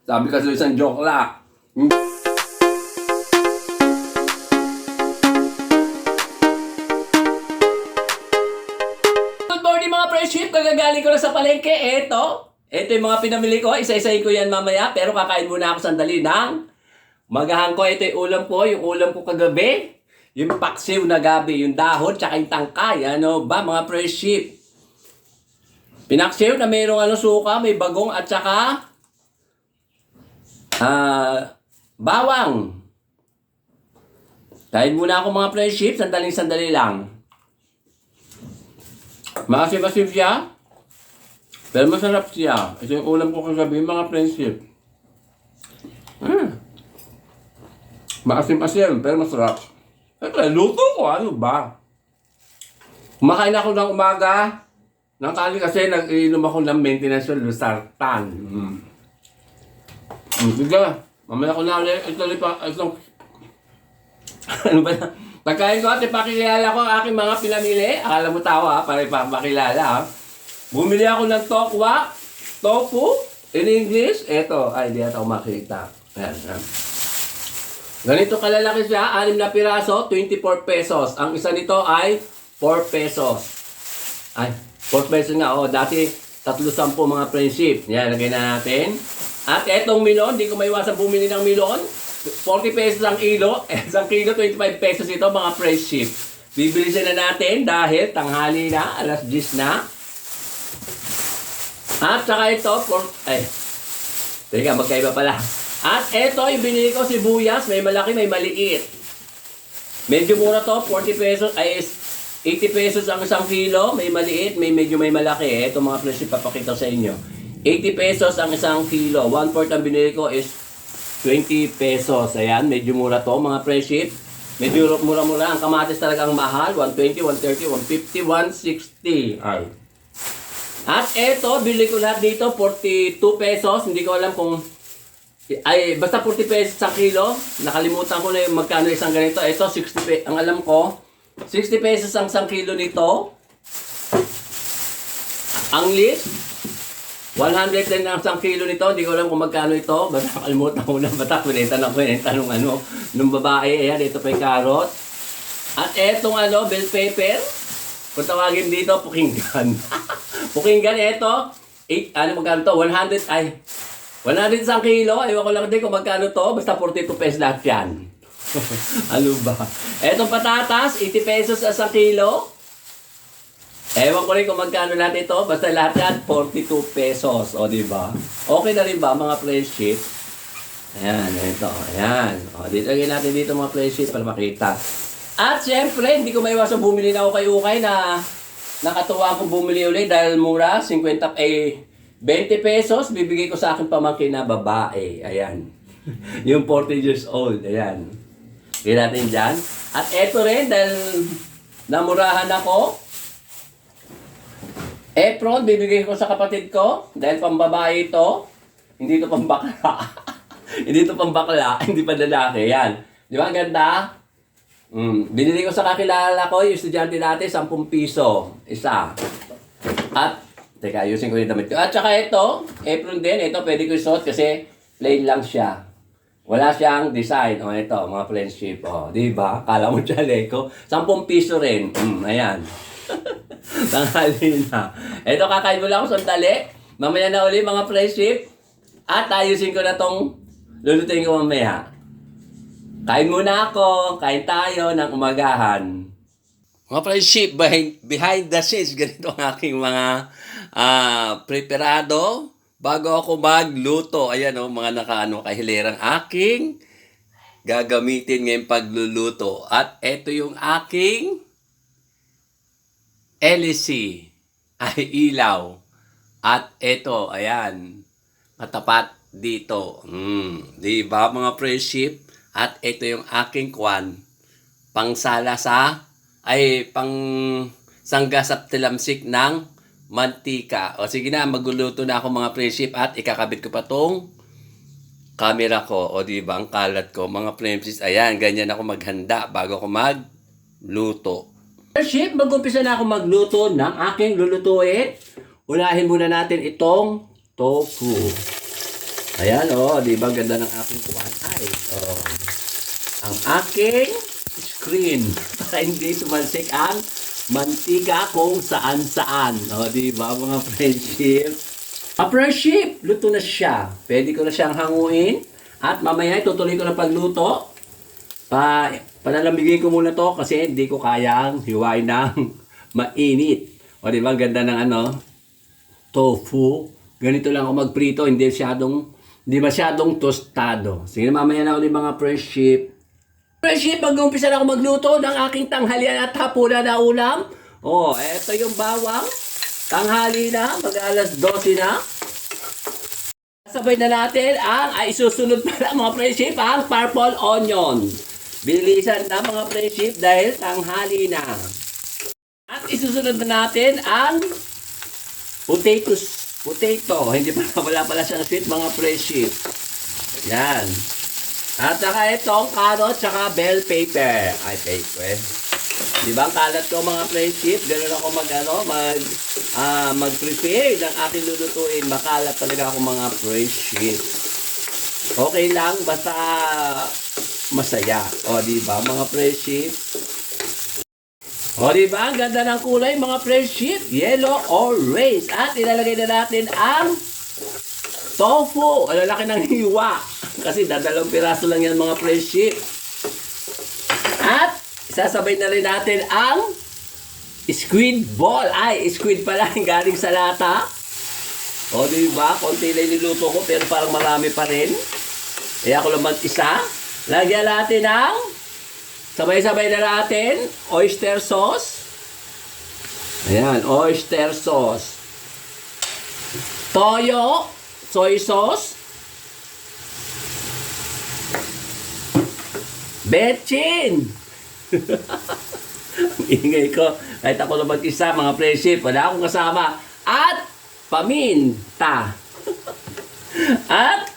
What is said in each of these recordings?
Sabi kasi isang joke lang. Good morning mga friendship! Kagagaling ko na sa palengke. Ito yung mga pinamili ko. Isa-isahin ko yan mamaya. Pero kakain muna ako sandali ng magahan ko. Ito yung ulam ko. Yung ulam ko kagabi. Yung paksiw na gabi. Yung dahon tsaka yung tangkay. Ano ba mga friendship? Pinaksiw na mayroong suka, may bagong at saka bawang. Kain muna ako mga friendship. Sandali lang. Maasim-asim siya. Pero masarap siya. Ito yung ulam ko kagabi mga friendship. Maasim-asim pero masarap. Siyempre, luto ko. Ano ba? Kumakain ako ng umaga. Nang kali kasi nag-iinom ako ng maintenance ng Losartan. Sige, mamaya ko na ulit. Itong ano ba na? Pagkain ko at ipakilala ko ang aking mga pinamili. Akala mo tawa para ipapakilala. Bumili ako ng tokwa, tofu, in English. Eto, ay di ata ako makita. Ayan. Ganito kalalaki siya, 6 na piraso, 24 pesos. Ang isa nito ay 4 pesos. Ay, 4 pesos nga. Dati 3.10 mga friendship. Yan, lagay na natin. At etong milon, di ko maiwasan bumili ng milon. 40 pesos ang kilo. Isang kilo, 25 pesos ito mga friendship. Bibilisan na natin dahil tanghali na, alas 10 na. At saka ito, teka, magkaiba pala. At ito, yung binili ko sibuyas, may malaki, may maliit. Medyo mura to, 40 pesos, ay 80 pesos ang isang kilo, may maliit, may medyo may malaki. Ito mga presyo papakita sa inyo. 80 pesos ang isang kilo. 1/4 ang binili ko is 20 pesos. Ayan, medyo mura to mga presyo. Medyo mura-mura. Ang kamatis talagang mahal. 120, 130, 150, 160. Ay. At ito, bili ko lahat dito, 42 pesos. Hindi ko alam kung basta 40 pesos sa kilo. Nakalimutan ko na yung magkano isang ganito. Ito, 60 pesos. Ang alam ko, 60 pesos ang isang kilo nito. Ang list, 110 ang isang kilo nito. Hindi ko alam kung magkano ito. Basta nakalimutan ko na. Basta tanong nung babae. Ayan, ito pa yung carrot. At etong bell pepper. Kung tawagin dito, pukinggan. Pukinggan, ito. Magkano to? 100 isang kilo. Ewan ko lang din kung magkano to. Basta 42 pesos lahat yan. Ano ba? Etong patatas, 80 pesos isang kilo. Ewan ko rin kung magkano lahat ito. Basta lahat yan, 42 pesos. O, diba? Okay na rin ba, mga friendship? Ayan, ito. Ayan. O, dito lagyan natin dito mga friendship para makita. At syempre, hindi ko maiwasan bumili na ako kay Ukay na nakatuwa akong bumili ulit dahil mura, 20 pesos, bibigay ko sa akin pamangkin na babae. Ayan. Yung 40 years old. Ayan. Gawin natin dyan. At eto rin, dahil namurahan ako, apron, bibigay ko sa kapatid ko. Dahil pambabae ito. Hindi ito pambakla. Hindi ito pambakla. Hindi pa lalaki. Yan. Di ba? Ang ganda? Binili ko sa kakilala ko, yung estudyante natin, 10 piso. Isa. At, teka, ayusin ko yung damit ko. At saka ito, apron din. Ito, pwede ko isuot kasi plain lang siya. Wala siyang design. O, ito, mga friendship. O, di ba? Kala mo ko. 10 piso rin. Ayan. Tanghali na. Ito, kakain mo lang ako sandali. Mamaya na uli, mga friendship. At ayusin ko na tong lulutuin ko mamaya. Kain muna ako. Kain tayo ng umagahan. Mga friendship, behind the scenes, ganito ang aking mga preparado. Bago ako magluto, ayan mga kahilerang aking gagamitin ngayong pagluluto. At ito yung aking LC, ay ilaw. At ito, ayan, matapat dito. Di ba mga friendship? At ito yung aking pang sangga sa tilamsik ng mantika. O sige na, magluluto na ako mga friendship at ikakabit ko pa tong camera ko. O diba, ang kalat ko. Mga friendship, ayan, ganyan ako maghanda bago ako magluto. Friendship, mag-umpisa na ako magluto ng aking lulutuin. Unahin muna natin itong tofu. Ayan, oh, di ba ganda ng aking kuwan? Ay, oh. Ang aking screen para hindi tumalsik ang mantika kung saan-saan. O, di ba mga friendship? Friendship, luto na siya. Pwede ko na siyang hanguin. At mamaya itutuloy ko na pagluto. Palalamigin ko muna to kasi hindi ko kayang hiwain ng mainit. O, di ba? Ganda ng tofu. Ganito lang ako magprito. Hindi masyadong tostado. Sige na, mamaya na ulit mga friendship. Friendship, mag-umpisa na ako magluto ng aking tanghalian at hapunan na ulam. Oh, eto yung bawang. Tanghali na, mag-alas 12 na. Sabay na natin ay isusunod pala mga friendship, ang purple onion. Bilisan na mga friendship dahil tanghali na. At isusunod na natin ang potato. Hindi pa wala pala siyang sweet mga friendship. Yan. At saka itong carrot, saka bell pepper. Ay, pepper. Di ba ang kalat ko mga friendship? Ganun ako mag-prepare ng aking lulutuin. Makalat talaga ako mga friendship. Okay lang, basta masaya. O, di ba mga friendship? O, di ba? Ang ganda ng kulay mga friendship. Yellow, orange. At ilalagay na natin ang tofu. Ang lalaki ng hiwa. Kasi dadalawang piraso lang yan mga friendship. At sasabay na rin natin ang squid ball. Ay, squid pala galing sa lata. O, di ba? Konti lang niluto ko pero parang marami pa rin. Kaya ako lang mag-isa. Lagyan natin ang sabay-sabay na natin oyster sauce. Ayan, oyster sauce. Toyo, soy sauce. Betchin! Ang ingay ko. Kahit ako lang mag-isa, mga friendship, wala akong kasama. At paminta. At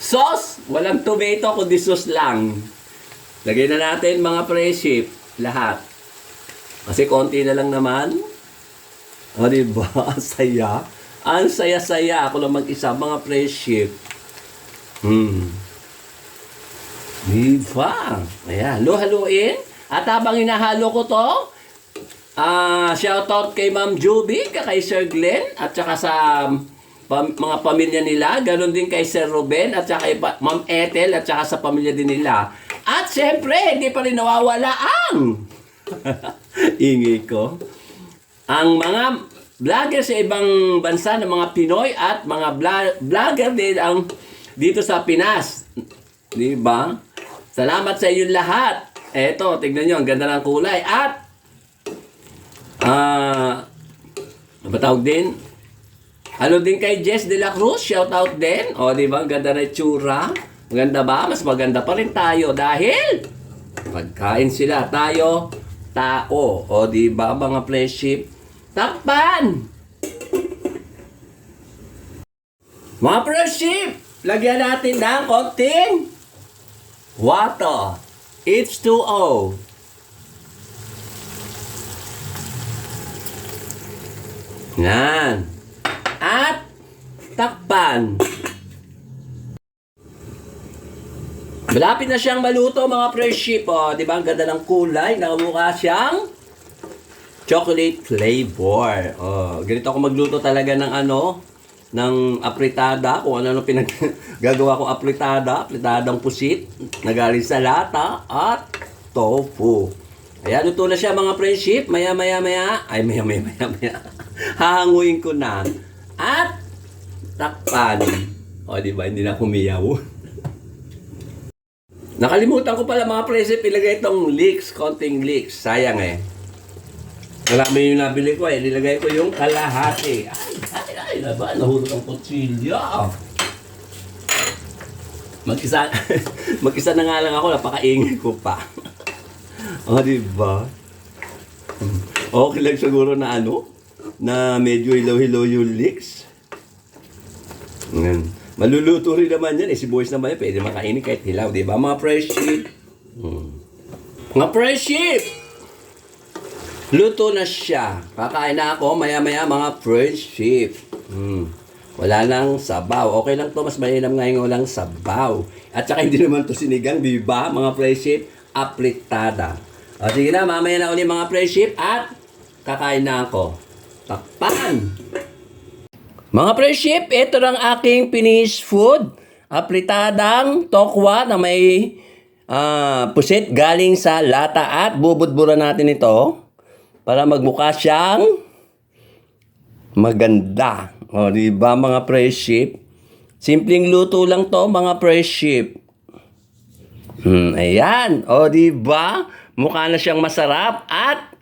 sauce. Walang tomato, kundi sauce lang. Lagay na natin mga friendship, lahat. Kasi konti na lang naman. O, diba? Ang saya. Ang saya-saya. Ako lang mag-isa, mga friendship. Diba? Ayan, haluin. At habang hinahalo ko to, shoutout kay Ma'am Juby, kay Sir Glenn, at saka sa mga pamilya nila. Ganon din kay Sir Ruben, at saka kay Ma'am Ethel, at saka sa pamilya din nila. At syempre, hindi pa rin nawawala ang ingay ko. Ang mga vlogger sa ibang bansa ng mga Pinoy at mga vlogger din ang dito sa Pinas. Diba? Salamat sa inyong lahat. Eto, tignan nyo, ang ganda ng kulay. At, tawag din? Ano din kay Jess de la Cruz, shout out din. O, di ba, ang ganda na itsura. Maganda ba? Mas maganda pa rin tayo dahil pagkain sila, tayo, tao. O, di ba, mga friendship? Takpan! Mga friendship, lagyan natin ng konting water. H2O. Yan. At takpan. Malapit na siyang maluto mga friendship. O, di ba ang ganda ng kulay? Nakamukha siyang chocolate flavor. O, ganito ako magluto talaga ng ng apritada, kung ano gagawa kong apritadang pusit na galing sa lata at tofu. Ayan, luto na siya mga friendship. Maya. Hahanguin ko na. At takpan. O, di ba? Hindi na humiyaw. Nakalimutan ko pala mga friendship, ilagay itong leeks, konting leeks. Sayang eh. Marami yung nabili ko eh. Nilagay ko yung kalahati. Ay, nahulog ang kutsilyo. Mag-isa na nga lang ako, napakaingay ko pa. O, diba? Okay lang siguro na na medyo hilaw-hilaw yung leeks. Maluluto rin naman yan. Si boys naman yan, pwede makainin kahit hilaw, diba? Mga friendship. Mga friendship! Luto na siya. Kakain na ako maya-maya mga friendship. Wala nang sabaw. Okay lang to, mas mainam ngayon walang sabaw. At saka hindi naman to sinigang, di ba? Mga friendship, apritada. O sige na, mamaya na ulit mga friendship at kakain na ako. Takpan! Mga friendship, ito lang aking finished food. Apritadang tokwa na may pusit galing sa lata at bubudburan natin ito para magmukha siyang maganda. O, di ba mga friendship? Simpleng luto lang to mga friendship. Ayan. O, di ba? Mukha na siyang masarap at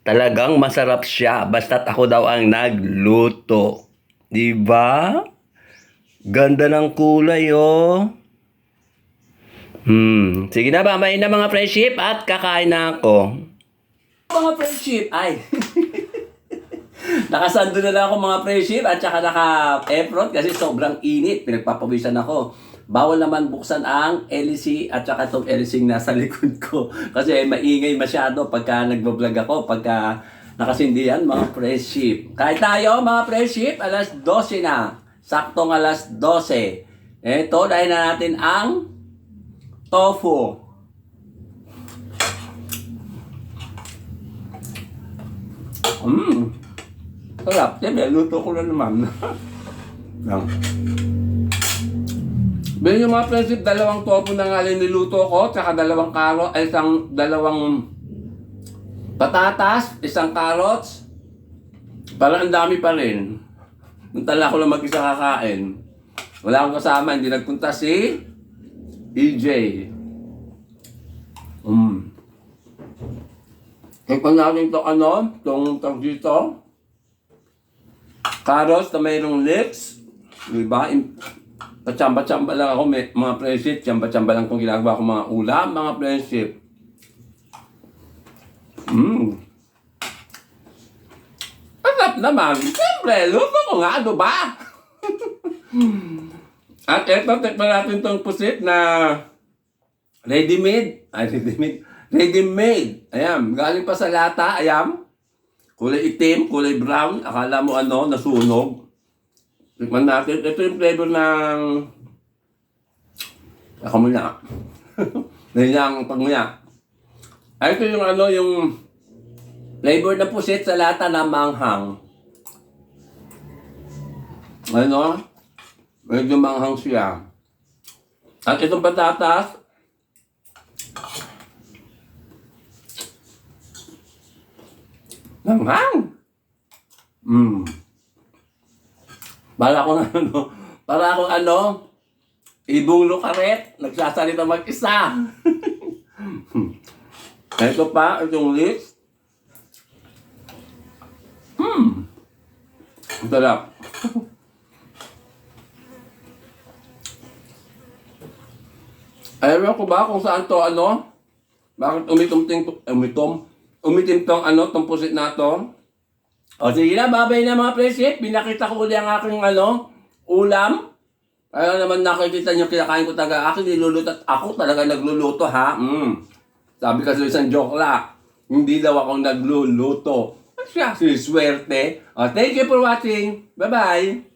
talagang masarap siya. Basta't ako daw ang nagluto. Di ba? Ganda ng kulay, oh. Sige na ba? May na mga friendship at kakain na ako. Mga friendship, ay. Nakasando na lang ako mga friendship at saka naka-efron kasi sobrang init. Pinagpapawisan ako. Bawal naman buksan ang LC at saka itong LC nasa likod ko. Kasi maingay masyado pagka nagbablog ako, pagka nakasindihan mga friendship. Kahit tayo mga friendship, alas 12 na. Saktong alas 12. Ito, dahil na natin ang tofu. Sarap. Siyempre, luto ko na naman. Lang. Bili yung mga friendship, dalawang tofu na nga niluto ko, tsaka dalawang carrot, ay dalawang patatas, isang carrots. Parang ang dami pa rin. Tala ko lang mag-isa kakain. Wala akong kasama, hindi nagpunta si EJ. Tikman natin ito itong tawag dito. Carrots na mayroong lips. Diba? Pachamba-chamba lang ako, mga friendship. Chamba-chamba lang kung ginagawa ko mga ulam, mga friendship. Masarap naman. Siyempre, luto ko nga, ano ba? At eto, tikman natin itong pusit na ready-made. Ready-made. Ayan, galing pa sa lata. Ayan. Kulay itim, kulay brown. Akala mo nasunog. Tikman natin. Ito yung flavor ng... Ako muna. Nahiyang pagmuya. Ito yung yung flavor na pusit sa lata na manghang. Medyo manghang siya. At itong patatas, manghang! Para akong ibong lukaret, nagsasalita mag-isa. Ito pa, itong lips. Sarap. Ayaw ko ba kung saan to bakit umitim tong tong pusit na to. O sige na, babay na mga friendship. Binakita ko ulit ang aking ulam. Kaya naman nakikita nyo, kinakain ko talaga. Akin niluluto at ako talaga nagluluto ha. Sabi kasi isang joke la. Hindi daw ako nagluluto. Siya, si swerte. Thank you for watching. Bye-bye.